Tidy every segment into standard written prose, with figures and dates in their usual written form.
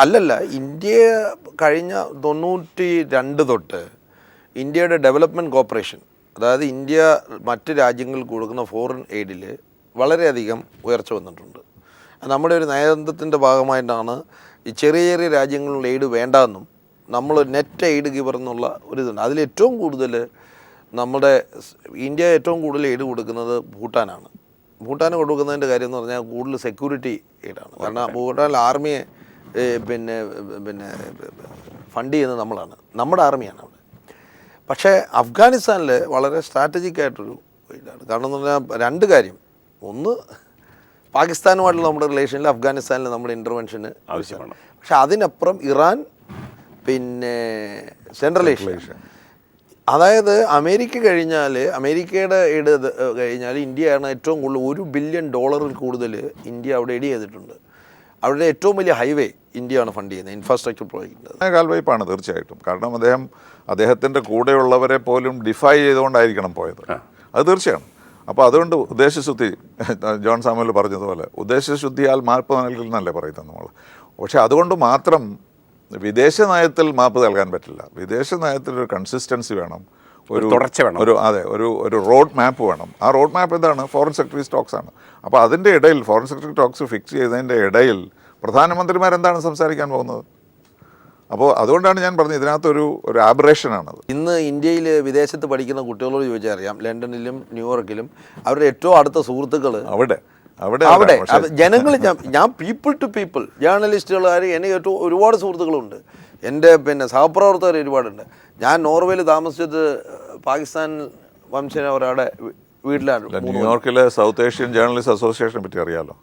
അല്ലല്ല, ഇന്ത്യ കഴിഞ്ഞ 92 തൊട്ട് ഇന്ത്യയുടെ ഡെവലപ്മെൻറ്റ് കോർപ്പറേഷൻ, അതായത് ഇന്ത്യ മറ്റ് രാജ്യങ്ങൾക്ക് കൊടുക്കുന്ന ഫോറിൻ എയ്ഡിൽ വളരെയധികം ഉയർച്ച വന്നിട്ടുണ്ട്. നമ്മുടെ ഒരു നയതന്ത്രത്തിൻ്റെ ഭാഗമായിട്ടാണ് ഈ ചെറിയ ചെറിയ രാജ്യങ്ങളിലുള്ള എയ്ഡ് വേണ്ടെന്നും നമ്മൾ നെറ്റ് എയ്ഡ് ഗിവർ എന്നുള്ള ഒരിതുണ്ട്. അതിലേറ്റവും കൂടുതൽ നമ്മുടെ ഇന്ത്യ ഏറ്റവും കൂടുതൽ എയ്ഡ് കൊടുക്കുന്നത് ഭൂട്ടാനാണ്. ഭൂട്ടാന് കൊടുക്കുന്നതിൻ്റെ കാര്യം എന്ന് പറഞ്ഞാൽ കൂടുതൽ സെക്യൂരിറ്റി എയ്ഡാണ്. കാരണം ഭൂട്ടാനിൽ ആർമിയെ പിന്നെ ഫണ്ട് ചെയ്യുന്നത് നമ്മളാണ്, നമ്മുടെ ആർമിയാണ് അവിടെ. പക്ഷേ അഫ്ഗാനിസ്ഥാനിൽ വളരെ സ്ട്രാറ്റജിക്കായിട്ടൊരു ഇതാണ്. കാരണം എന്ന് പറഞ്ഞാൽ രണ്ട് കാര്യം. ഒന്ന്, പാകിസ്ഥാനുമായിട്ടുള്ള നമ്മുടെ റിലേഷനിൽ അഫ്ഗാനിസ്ഥാനിൽ നമ്മുടെ ഇൻ്റർവെൻഷന് ആവശ്യമാണ്. പക്ഷെ അതിനപ്പുറം ഇറാൻ, പിന്നെ സെൻട്രൽ ഏഷ്യ, അതായത് അമേരിക്ക കഴിഞ്ഞാൽ, അമേരിക്കയുടെ എയ്ഡ് കഴിഞ്ഞാൽ ഇന്ത്യയാണ് ഏറ്റവും കൂടുതൽ $1 ബില്യൺ കൂടുതൽ ഇന്ത്യ അവിടെ എയ്ഡ് ചെയ്തിട്ടുണ്ട്. അവരുടെ ഏറ്റവും വലിയ ഹൈവേ ഇന്ത്യയാണ് ഫണ്ട് ചെയ്യുന്നത്, ഇൻഫ്രാസ്ട്രക്ചർ പ്രോജക്റ്റ്. കാൽവയ്പ്പാണ് തീർച്ചയായിട്ടും. കാരണം അദ്ദേഹത്തിൻ്റെ കൂടെയുള്ളവരെ പോലും ഡിഫൈ ചെയ്തുകൊണ്ടായിരിക്കണം പോയത്, അത് തീർച്ചയാണ്. അപ്പോൾ അതുകൊണ്ട് ഉദ്ദേശശുദ്ധി, ജോൺ സാമുവൽ പറഞ്ഞതുപോലെ ഉദ്ദേശശുദ്ധിയാൽ മാപ്പ് നൽകുന്നല്ലേ പറയുന്നത് നമ്മൾ. പക്ഷെ അതുകൊണ്ട് മാത്രം വിദേശ നയത്തിൽ മാപ്പ് നൽകാൻ പറ്റില്ല. വിദേശ നയത്തിൽ ഒരു കൺസിസ്റ്റൻസി വേണം, ഒരു തുടർച്ച വേണം, ഒരു റോഡ് മാപ്പ് വേണം. ആ റോഡ് മാപ്പ് എന്താണ്? ഫോറിൻ സെക്രട്ടറി ടോക്സ് ആണ്. അപ്പോൾ അതിൻ്റെ ഇടയിൽ, ഫോറിൻ സെക്രട്ടറി ടോക്സ് ഫിക്സ് ചെയ്തതിൻ്റെ ഇടയിൽ പ്രധാനമന്ത്രിമാരെന്താണ് സംസാരിക്കാൻ പോകുന്നത്? അപ്പോൾ അതുകൊണ്ടാണ് ഞാൻ പറഞ്ഞത് ഇതിനകത്തൊരു ആബറേഷനാണത്. ഇന്ന് ഇന്ത്യയിൽ വിദേശത്ത് പഠിക്കുന്ന കുട്ടികളോട് ചോദിച്ചാൽ അറിയാം, ലണ്ടനിലും ന്യൂയോർക്കിലും അവരുടെ ഏറ്റവും അടുത്ത സുഹൃത്തുക്കൾ അവിടെ ജനങ്ങൾ. ഞാൻ പീപ്പിൾ ടു പീപ്പിൾ ജേർണലിസ്റ്റുകാർ, എനിക്ക് ഏറ്റവും ഒരുപാട് സുഹൃത്തുക്കളുണ്ട്. എൻ്റെ സഹപ്രവർത്തകർ ഒരുപാടുണ്ട്. ഞാൻ നോർവേയിൽ താമസിച്ചത് പാകിസ്ഥാൻ വംശജ ഒരാളുടെ വീട്ടിലാണ്. ന്യൂയോർക്കിലെ സൗത്ത് ഏഷ്യൻ ജേർണലിസ്റ്റ് അസോസിയേഷനെ പറ്റി അറിയാലോ.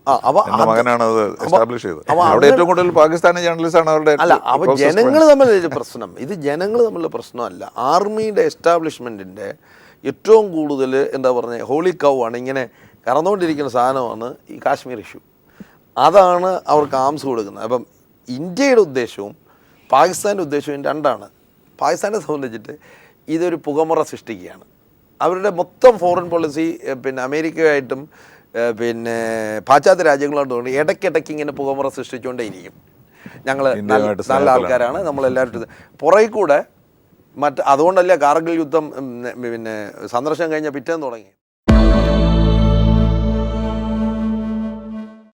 എൻ്റെ മകനാണ് അത് എസ്റ്റാബ്ലിഷ് ചെയ്തത്. അവിടെ ഏറ്റവും കൂടുതൽ പാകിസ്ഥാനി ജേർണലിസ്റ്റ് ആണ് അവരുടെ. അല്ല, അപ്പോൾ ജനങ്ങൾ തമ്മിലുള്ള പ്രശ്നം, ഇത് ജനങ്ങൾ തമ്മിലുള്ള പ്രശ്നമല്ല. ആർമിയുടെ എസ്റ്റാബ്ലിഷ്മെൻറ്റിൻ്റെ ഏറ്റവും കൂടുതൽ എന്താ പറഞ്ഞത്, ഹോളി കൗ ആണ്, ഇങ്ങനെ കറന്നുകൊണ്ടിരിക്കുന്ന സാധനമാണ് ഈ കാശ്മീർ ഇഷ്യൂ. അതാണ് അവർക്ക് ആംസ് കൊടുക്കുന്നത്. അപ്പം ഇന്ത്യയുടെ ഉദ്ദേശവും പാകിസ്ഥാൻ്റെ ഉദ്ദേശവും രണ്ടാണ്. പാകിസ്ഥാനെ സംബന്ധിച്ചിട്ട് ഇതൊരു പുകമുറ സൃഷ്ടിക്കുകയാണ്. അവരുടെ മൊത്തം ഫോറിൻ പോളിസി അമേരിക്കയുമായിട്ടും പാശ്ചാത്യ രാജ്യങ്ങളോട് ഇടയ്ക്കിടയ്ക്ക് ഇങ്ങനെ പുകമുറ സൃഷ്ടിച്ചുകൊണ്ടേയിരിക്കും. ഞങ്ങൾ നല്ല ആൾക്കാരാണ്, നമ്മളെല്ലാവരും പുറകെ കൂടെ അതുകൊണ്ടല്ലേ കാർഗിൽ യുദ്ധം സന്ദർശനം കഴിഞ്ഞ പിറ്റേന്ന് തുടങ്ങി.